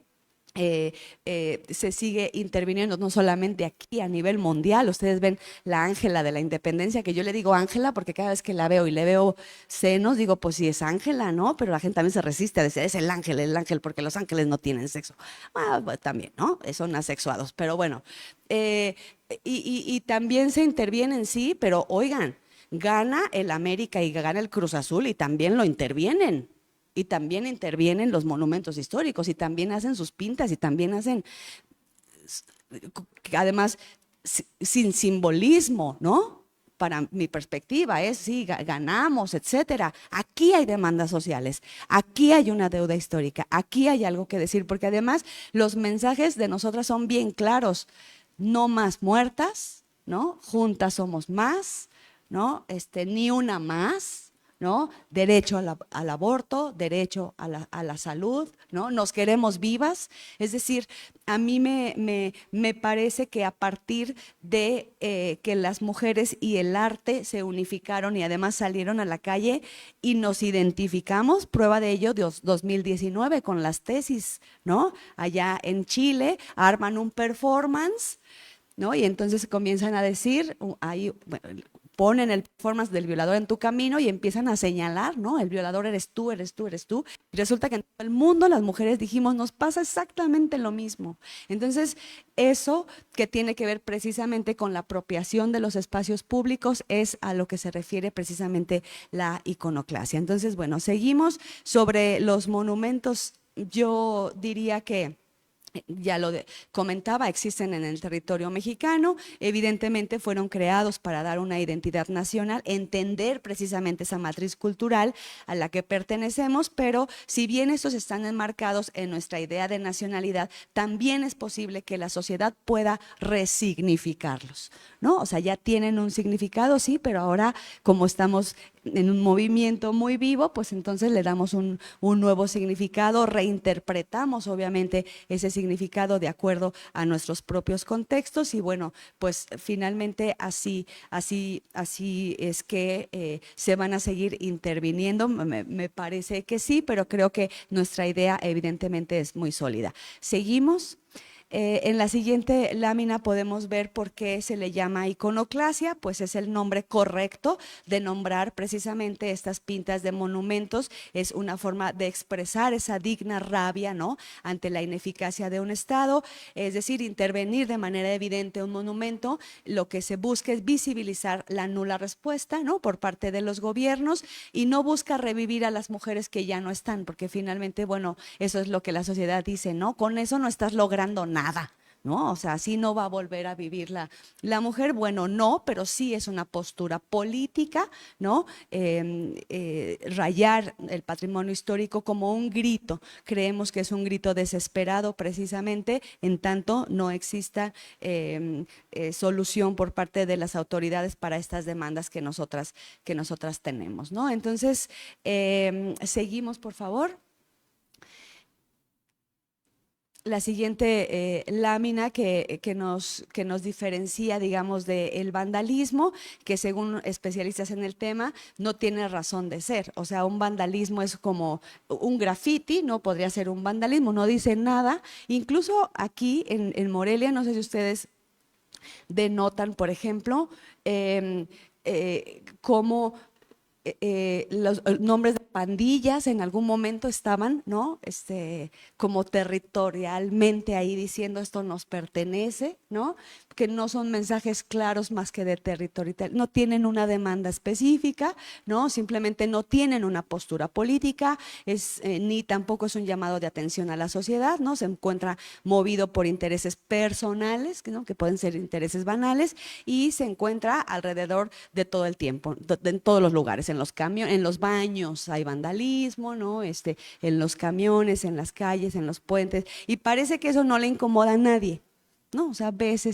se sigue interviniendo no solamente aquí a nivel mundial. Ustedes ven la Ángela de la Independencia, que yo le digo Ángela porque cada vez que la veo y le veo senos, digo pues sí es Ángela, ¿no? Pero la gente también se resiste a decir es el ángel, porque los ángeles no tienen sexo. Pues, también, ¿no? Son asexuados, pero bueno. Y también se intervienen, sí, pero oigan, gana el América y gana el Cruz Azul y también lo intervienen. Y también intervienen los monumentos históricos y también hacen sus pintas y también hacen, además, sin simbolismo, ¿no? Para mi perspectiva es, sí, ganamos, etcétera. Aquí hay demandas sociales, aquí hay una deuda histórica, aquí hay algo que decir, porque además los mensajes de nosotras son bien claros. No más muertas, ¿no? Juntas somos más, ¿no? Ni una más. ¿No? Derecho al aborto, derecho a la salud, ¿no? Nos queremos vivas. Es decir, a mí me parece que a partir de que las mujeres y el arte se unificaron y además salieron a la calle y nos identificamos, prueba de ello 2019 con las tesis, ¿no? Allá en Chile arman un performance, ¿no? Y entonces comienzan a decir, ahí, bueno, ponen el performance del violador en tu camino y empiezan a señalar, ¿no? El violador eres tú, eres tú, eres tú. Y resulta que en todo el mundo las mujeres dijimos, nos pasa exactamente lo mismo. Entonces, eso que tiene que ver precisamente con la apropiación de los espacios públicos es a lo que se refiere precisamente la iconoclasia. Entonces, bueno, seguimos sobre los monumentos. Yo diría que ya lo comentaba, existen en el territorio mexicano, evidentemente fueron creados para dar una identidad nacional, entender precisamente esa matriz cultural a la que pertenecemos, pero si bien estos están enmarcados en nuestra idea de nacionalidad, también es posible que la sociedad pueda resignificarlos, ¿no? O sea, ya tienen un significado, sí, pero ahora como estamos en un movimiento muy vivo, pues entonces le damos un nuevo significado, reinterpretamos obviamente ese significado de acuerdo a nuestros propios contextos y bueno, pues finalmente así es que se van a seguir interviniendo, me parece que sí, pero creo que nuestra idea evidentemente es muy sólida. Seguimos. En la siguiente lámina podemos ver por qué se le llama iconoclasia, pues es el nombre correcto de nombrar precisamente estas pintas de monumentos, es una forma de expresar esa digna rabia, ¿no? Ante la ineficacia de un Estado, es decir, intervenir de manera evidente un monumento, lo que se busca es visibilizar la nula respuesta, ¿no? Por parte de los gobiernos y no busca revivir a las mujeres que ya no están, porque finalmente, bueno, eso es lo que la sociedad dice, ¿no? Con eso no estás logrando nada. ¿No? O sea, así no va a volver a vivir la mujer. Bueno, no, pero sí es una postura política, ¿no? Rayar el patrimonio histórico como un grito. Creemos que es un grito desesperado precisamente en tanto no exista solución por parte de las autoridades para estas demandas que nosotras tenemos, ¿no? Entonces, seguimos, por favor. la siguiente lámina que nos diferencia, digamos, del vandalismo, que según especialistas en el tema no tiene razón de ser. O sea, un vandalismo es como un graffiti, no podría ser un vandalismo, no dice nada. Incluso aquí en Morelia, no sé si ustedes denotan, por ejemplo, cómo los nombres de pandillas en algún momento estaban, ¿no? Como territorialmente ahí diciendo esto nos pertenece, ¿no? Que no son mensajes claros más que de territorio, no tienen una demanda específica, ¿no? Simplemente no tienen una postura política, ni tampoco es un llamado de atención a la sociedad, ¿no? Se encuentra movido por intereses personales, ¿no? Que pueden ser intereses banales, y se encuentra alrededor de todo el tiempo, en todos los lugares, en los baños hay vandalismo, ¿no? En los camiones, en las calles, en los puentes, y parece que eso no le incomoda a nadie, ¿no? O sea, ves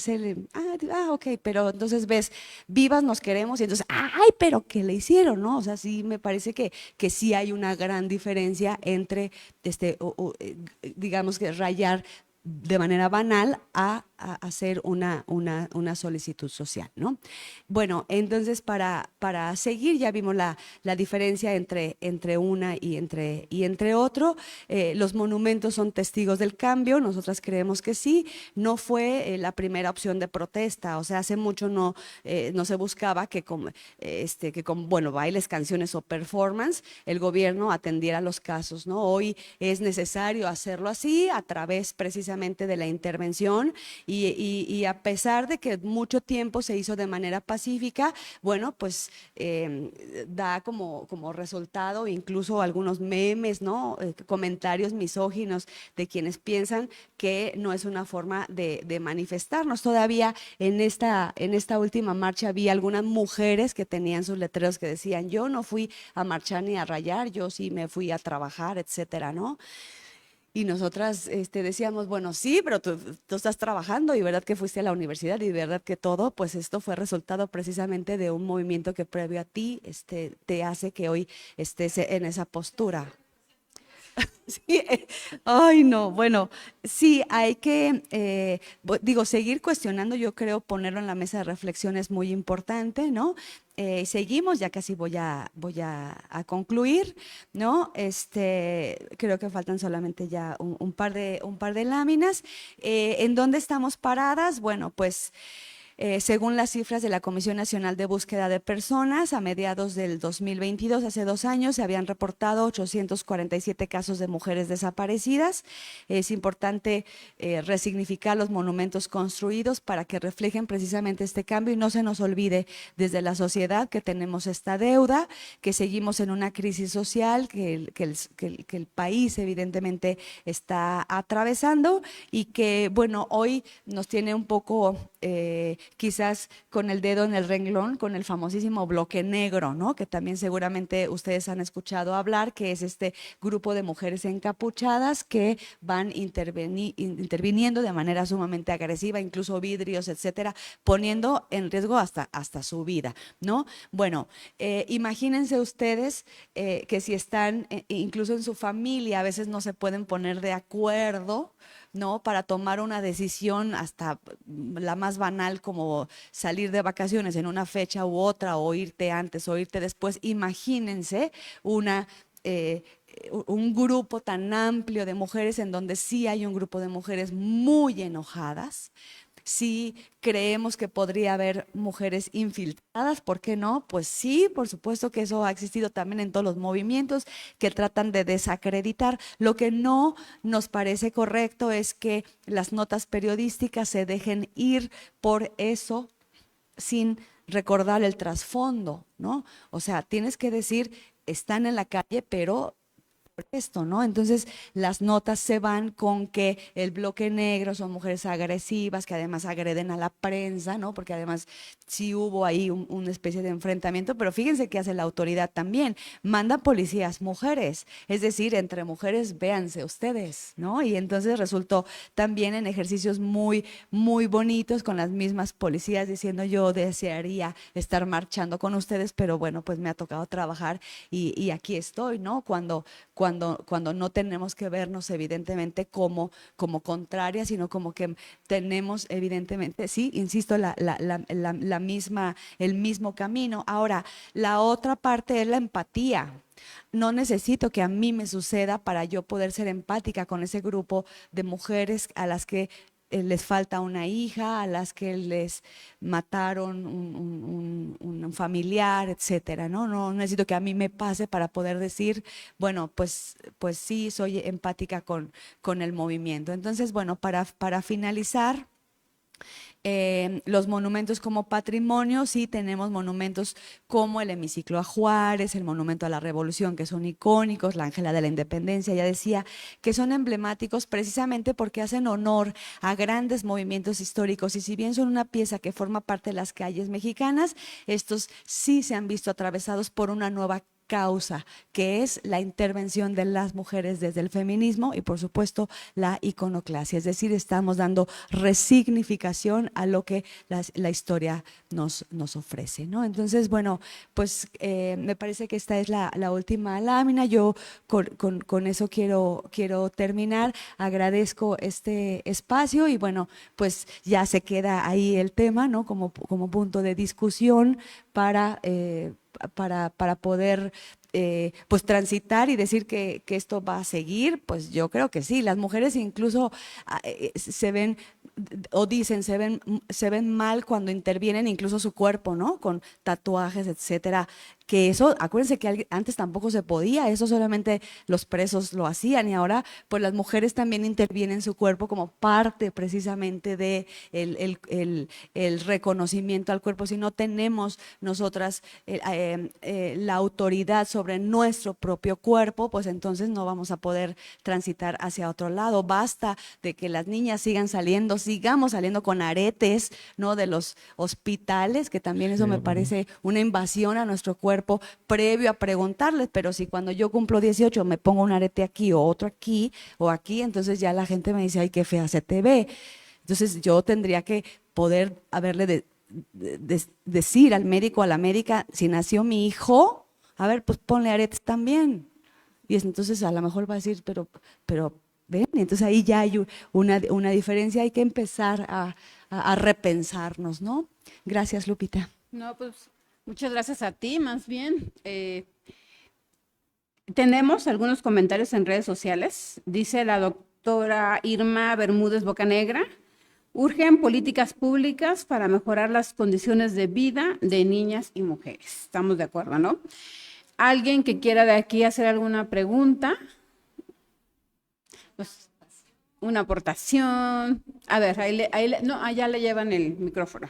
ok, pero entonces ves, vivas nos queremos, y entonces, ay, pero ¿qué le hicieron, no? O sea, sí me parece que sí hay una gran diferencia entre, digamos que rayar de manera banal a hacer una solicitud social, ¿no? Bueno, entonces para seguir, ya vimos la diferencia entre una y entre otro. Los monumentos son testigos del cambio, nosotras creemos que sí. No fue la primera opción de protesta, o sea, hace mucho no se buscaba que con bueno, bailes, canciones o performance, el gobierno atendiera los casos, ¿no? Hoy es necesario hacerlo así, a través precisamente de la intervención, y a pesar de que mucho tiempo se hizo de manera pacífica, bueno, pues da como resultado incluso algunos memes, ¿no? Comentarios misóginos de quienes piensan que no es una forma de manifestarnos. Todavía en esta última marcha vi algunas mujeres que tenían sus letreros que decían: yo no fui a marchar ni a rayar, yo sí me fui a trabajar, etcétera, ¿no? Y nosotras decíamos, bueno, sí, pero tú estás trabajando, y verdad que fuiste a la universidad, y verdad que todo, pues esto fue resultado precisamente de un movimiento que previo a ti te hace que hoy estés en esa postura. Sí, ay, no, bueno, sí, hay que, seguir cuestionando, yo creo, ponerlo en la mesa de reflexión es muy importante, ¿no? Seguimos, ya casi voy a concluir, ¿no? Creo que faltan solamente ya un par de láminas. ¿En dónde estamos paradas? Bueno, pues según las cifras de la Comisión Nacional de Búsqueda de Personas, a mediados del 2022, hace 2 años, se habían reportado 847 casos de mujeres desaparecidas. Es importante resignificar los monumentos construidos para que reflejen precisamente este cambio, y no se nos olvide desde la sociedad que tenemos esta deuda, que seguimos en una crisis social que el país evidentemente está atravesando, y que, bueno, hoy nos tiene un poco quizás con el dedo en el renglón con el famosísimo bloque negro, ¿no? Que también seguramente ustedes han escuchado hablar, que es este grupo de mujeres encapuchadas que van interviniendo de manera sumamente agresiva, incluso vidrios, etcétera, poniendo en riesgo hasta su vida, ¿no? Bueno, imagínense ustedes que si están incluso en su familia, a veces no se pueden poner de acuerdo, ¿no? Para tomar una decisión hasta la más banal, como salir de vacaciones en una fecha u otra, o irte antes o irte después. Imagínense un grupo tan amplio de mujeres, en donde sí hay un grupo de mujeres muy enojadas. Sí creemos que podría haber mujeres infiltradas, ¿por qué no? Pues sí, por supuesto que eso ha existido también en todos los movimientos que tratan de desacreditar. Lo que no nos parece correcto es que las notas periodísticas se dejen ir por eso sin recordar el trasfondo, ¿no? O sea, tienes que decir, están en la calle, pero esto, ¿no? Entonces las notas se van con que el bloque negro son mujeres agresivas que además agreden a la prensa, ¿no? Porque además sí hubo ahí una especie de enfrentamiento, pero fíjense qué hace la autoridad también, manda policías mujeres, es decir, entre mujeres véanse ustedes, ¿no? Y entonces resultó también en ejercicios muy, muy bonitos, con las mismas policías diciendo: yo desearía estar marchando con ustedes, pero bueno, pues me ha tocado trabajar y aquí estoy, ¿no? Cuando cuando no tenemos que vernos evidentemente como contrarias, sino como que tenemos evidentemente, sí, insisto, la misma, el mismo camino. Ahora, la otra parte es la empatía. No necesito que a mí me suceda para yo poder ser empática con ese grupo de mujeres a las que les falta una hija, a las que les mataron un familiar, etcétera, ¿no? No necesito que a mí me pase para poder decir, bueno, pues sí, soy empática con el movimiento. Entonces, bueno, para finalizar, los monumentos como patrimonio, sí tenemos monumentos como el hemiciclo a Juárez, el monumento a la Revolución, que son icónicos, la Ángela de la Independencia, ya decía, que son emblemáticos precisamente porque hacen honor a grandes movimientos históricos, y si bien son una pieza que forma parte de las calles mexicanas, estos sí se han visto atravesados por una nueva causa, que es la intervención de las mujeres desde el feminismo y por supuesto la iconoclasia, es decir, estamos dando resignificación a lo que la historia nos ofrece, ¿no? Entonces, bueno, pues me parece que esta es la última lámina. Yo con eso quiero terminar. Agradezco este espacio y bueno, pues ya se queda ahí el tema, ¿no? Como punto de discusión para poder pues transitar y decir que esto va a seguir. Pues yo creo que sí. Las mujeres incluso se ven o dicen se ven mal cuando intervienen incluso su cuerpo, ¿no? Con tatuajes, etcétera. Que eso, acuérdense que antes tampoco se podía, eso solamente los presos lo hacían, y ahora pues las mujeres también intervienen su cuerpo como parte precisamente de el reconocimiento al cuerpo. Si no tenemos nosotras la autoridad sobre nuestro propio cuerpo, pues entonces no vamos a poder transitar hacia otro lado. Basta de que las niñas sigamos saliendo con aretes, ¿no? De los hospitales, que también eso me parece una invasión a nuestro cuerpo previo a preguntarles, pero si cuando yo cumplo 18 me pongo un arete aquí o otro aquí o aquí, entonces ya la gente me dice, ay, qué fea se te ve. Entonces yo tendría que poder haberle decir al médico, a la médica, si nació mi hijo, a ver, pues ponle aretes también. Y entonces a lo mejor va a decir, pero ven, entonces ahí ya hay una diferencia, hay que empezar a repensarnos, ¿no? Gracias, Lupita. No, pues muchas gracias a ti, más bien. Tenemos algunos comentarios en redes sociales. Dice la doctora Irma Bermúdez Bocanegra: urgen políticas públicas para mejorar las condiciones de vida de niñas y mujeres. Estamos de acuerdo, ¿no? ¿Alguien que quiera de aquí hacer alguna pregunta? Pues, una aportación. A ver, no, allá le llevan el micrófono.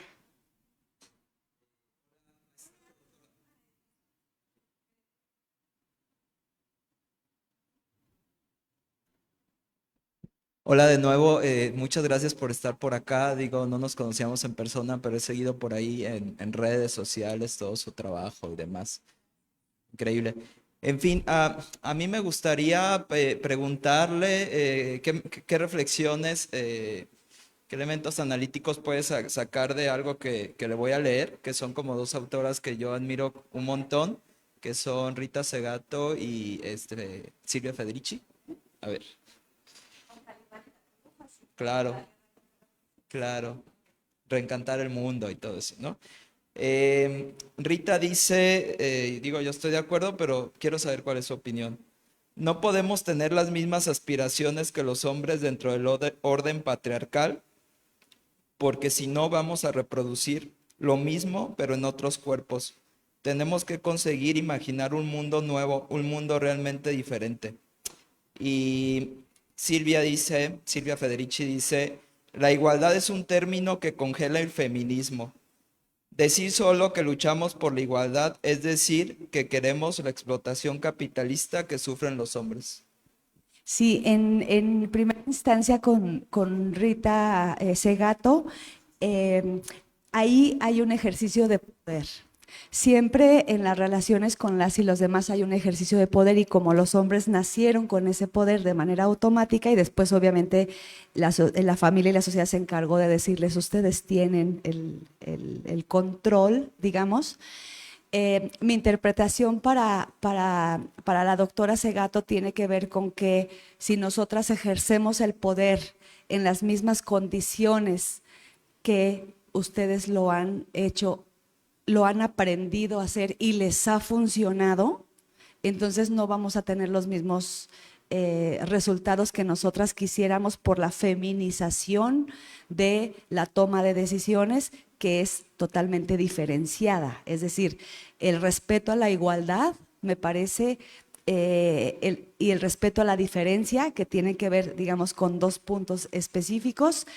Hola de nuevo, muchas gracias por estar por acá. Digo, no nos conocíamos en persona, pero he seguido por ahí en redes sociales todo su trabajo y demás. Increíble. En fin, a mí me gustaría preguntarle qué reflexiones, qué elementos analíticos puede sacar de algo que le voy a leer, que son como dos autoras que yo admiro un montón, que son Rita Segato y Silvia Federici. A ver. Claro, claro. Reencantar el mundo y todo eso, ¿no? Rita dice, digo, yo estoy de acuerdo, pero quiero saber cuál es su opinión. No podemos tener las mismas aspiraciones que los hombres dentro del orden patriarcal, porque si no vamos a reproducir lo mismo, pero en otros cuerpos. Tenemos que conseguir imaginar un mundo nuevo, un mundo realmente diferente. Y Silvia Federici dice, la igualdad es un término que congela el feminismo. Decir solo que luchamos por la igualdad es decir que queremos la explotación capitalista que sufren los hombres. Sí, en primera instancia con Rita Segato, ahí hay un ejercicio de poder. Siempre en las relaciones con las y los demás hay un ejercicio de poder, y como los hombres nacieron con ese poder de manera automática y después obviamente la familia y la sociedad se encargó de decirles, ustedes tienen el control, digamos, Mi interpretación para la doctora Segato tiene que ver con que si nosotras ejercemos el poder en las mismas condiciones que ustedes lo han hecho, lo han aprendido a hacer y les ha funcionado, entonces no vamos a tener los mismos resultados que nosotras quisiéramos por la feminización de la toma de decisiones, que es totalmente diferenciada. Es decir, el respeto a la igualdad, me parece, y el respeto a la diferencia, que tiene que ver, digamos, con dos puntos específicos,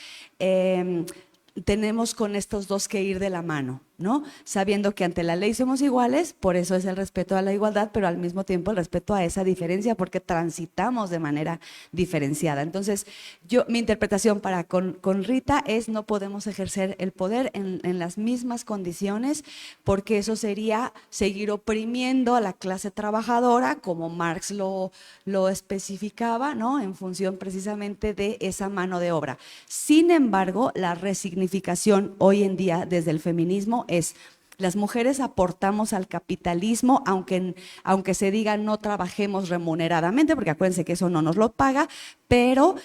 tenemos con estos dos que ir de la mano, ¿no? Sabiendo que ante la ley somos iguales, por eso es el respeto a la igualdad, pero al mismo tiempo el respeto a esa diferencia, porque transitamos de manera diferenciada. Entonces, mi interpretación con Rita es: no podemos ejercer el poder en las mismas condiciones, porque eso sería seguir oprimiendo a la clase trabajadora, como Marx lo especificaba, ¿no? En función precisamente de esa mano de obra. Sin embargo, la resignificación hoy en día desde el feminismo es: las mujeres aportamos al capitalismo, aunque se diga no trabajemos remuneradamente, porque acuérdense que eso no nos lo paga, pero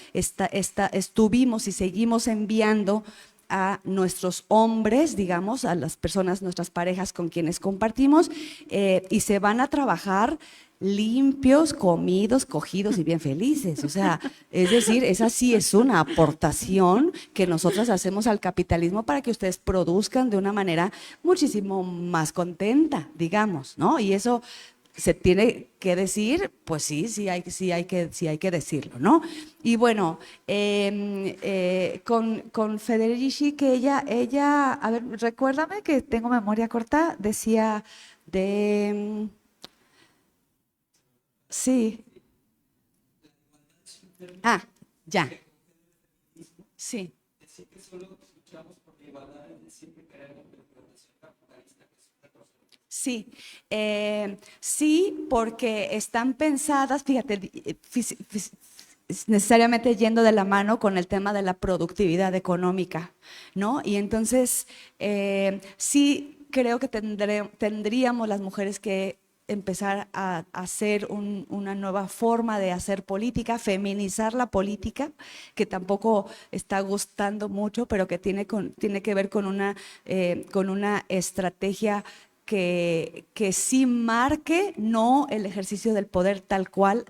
estuvimos y seguimos enviando a nuestros hombres, digamos, a las personas, nuestras parejas con quienes compartimos, y se van a trabajar limpios, comidos, cogidos y bien felices. O sea, es decir, esa sí es una aportación que nosotros hacemos al capitalismo para que ustedes produzcan de una manera muchísimo más contenta, digamos, ¿no? Y eso se tiene que decir, pues sí hay que decirlo, ¿no? Y bueno, con Federici, que ella, a ver, recuérdame que tengo memoria corta, decía de... Sí. Ah, ya. Sí. Sí, sí, porque están pensadas, fíjate, necesariamente yendo de la mano con el tema de la productividad económica, ¿no? Y entonces, sí creo que tendríamos las mujeres que empezar a hacer una nueva forma de hacer política, feminizar la política, que tampoco está gustando mucho, pero que tiene que ver con una estrategia que sí marque, no el ejercicio del poder tal cual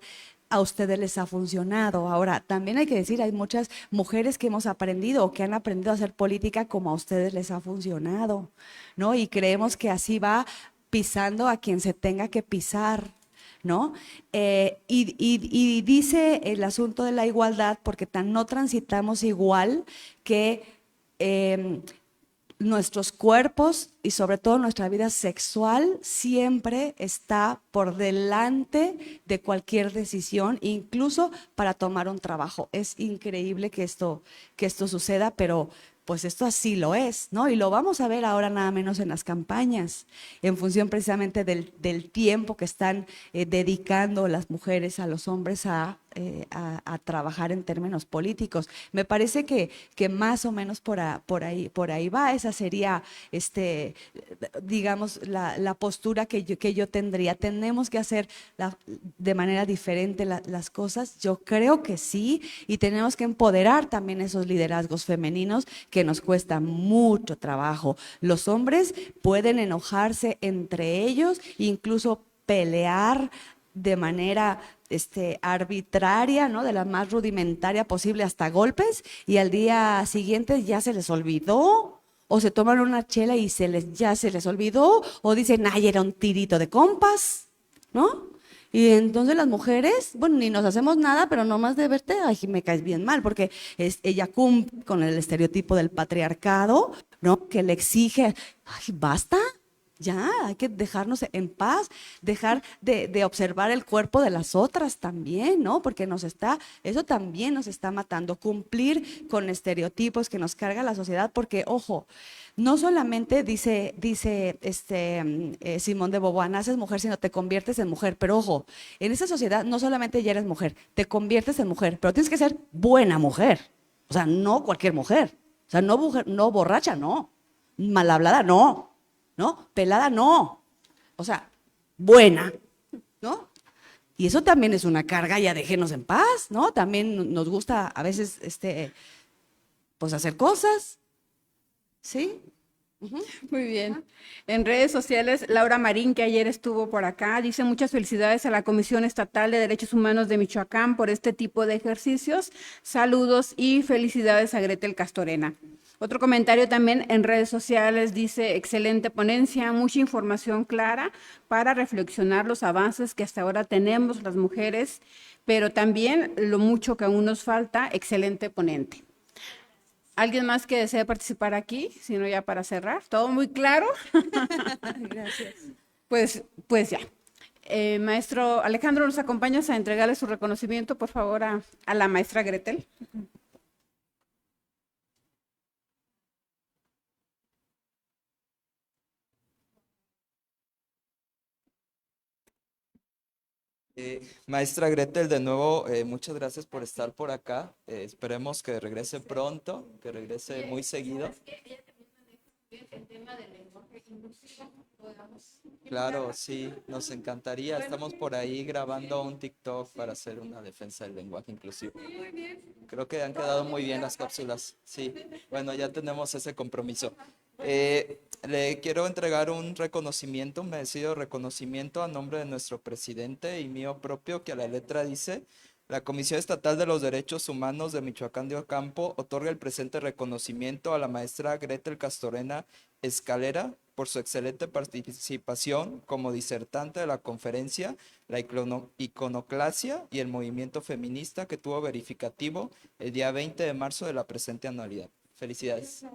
a ustedes les ha funcionado. Ahora, también hay que decir, hay muchas mujeres que hemos aprendido o que han aprendido a hacer política como a ustedes les ha funcionado, ¿no? Y creemos que así va pisando a quien se tenga que pisar, ¿no? Y dice el asunto de la igualdad, porque no transitamos igual, que nuestros cuerpos y sobre todo nuestra vida sexual siempre está por delante de cualquier decisión, incluso para tomar un trabajo. Es increíble que esto suceda, pero pues esto así lo es, ¿no? Y lo vamos a ver ahora nada menos en las campañas, en función precisamente del tiempo que están dedicando las mujeres a los hombres a trabajar en términos políticos. Me parece que más o menos por ahí va. Esa sería, digamos, la postura que yo tendría. Tenemos que hacer de manera diferente las cosas. Yo creo que sí, y tenemos que empoderar también esos liderazgos femeninos que nos cuesta mucho trabajo. Los hombres pueden enojarse entre ellos, incluso pelear de manera arbitraria, ¿no? De la más rudimentaria posible, hasta golpes, y al día siguiente ya se les olvidó, o se toman una chela y ya se les olvidó, o dicen, ay, era un tirito de compas, ¿no? Y entonces las mujeres, bueno, ni nos hacemos nada, pero nomás de verte, ay, me caes bien mal, porque ella cumple con el estereotipo del patriarcado, ¿no? Que le exige, ay, basta. Ya, hay que dejarnos en paz, dejar de observar el cuerpo de las otras también, ¿no? Porque eso también nos está matando, cumplir con estereotipos que nos carga la sociedad, porque, ojo, no solamente dice Simón de Beauvoir, naces mujer, sino te conviertes en mujer, pero ojo, en esa sociedad no solamente ya eres mujer, te conviertes en mujer, pero tienes que ser buena mujer, o sea, no cualquier mujer, o sea, no borracha, no, mal hablada, no. ¿No? Pelada no, o sea, buena, ¿no? Y eso también es una carga, ya déjenos en paz, ¿no? También nos gusta a veces, pues hacer cosas, ¿sí? Muy bien. En redes sociales, Laura Marín, que ayer estuvo por acá, dice muchas felicidades a la Comisión Estatal de Derechos Humanos de Michoacán por este tipo de ejercicios. Saludos y felicidades a Gretel Castorena. Otro comentario también en redes sociales dice, excelente ponencia, mucha información clara para reflexionar los avances que hasta ahora tenemos las mujeres, pero también lo mucho que aún nos falta, excelente ponente. ¿Alguien más que desee participar aquí? Si no, ya para cerrar. ¿Todo muy claro? Gracias. Pues ya. Maestro Alejandro, ¿nos acompañas a entregarle su reconocimiento, por favor, a la maestra Gretel? Maestra Gretel, de nuevo, muchas gracias por estar por acá. Esperemos que regrese pronto, que regrese muy seguido. Claro, sí, nos encantaría. Estamos por ahí grabando un TikTok para hacer una defensa del lenguaje inclusivo. Creo que han quedado muy bien las cápsulas. Sí, bueno, ya tenemos ese compromiso. Le quiero entregar un reconocimiento, un merecido reconocimiento a nombre de nuestro presidente y mío propio, que a la letra dice: la Comisión Estatal de los Derechos Humanos de Michoacán de Ocampo otorga el presente reconocimiento a la maestra Gretel Castorena Escalera por su excelente participación como disertante de la conferencia La iconoclasia y el movimiento feminista, que tuvo verificativo el día 20 de marzo de la presente anualidad. Felicidades.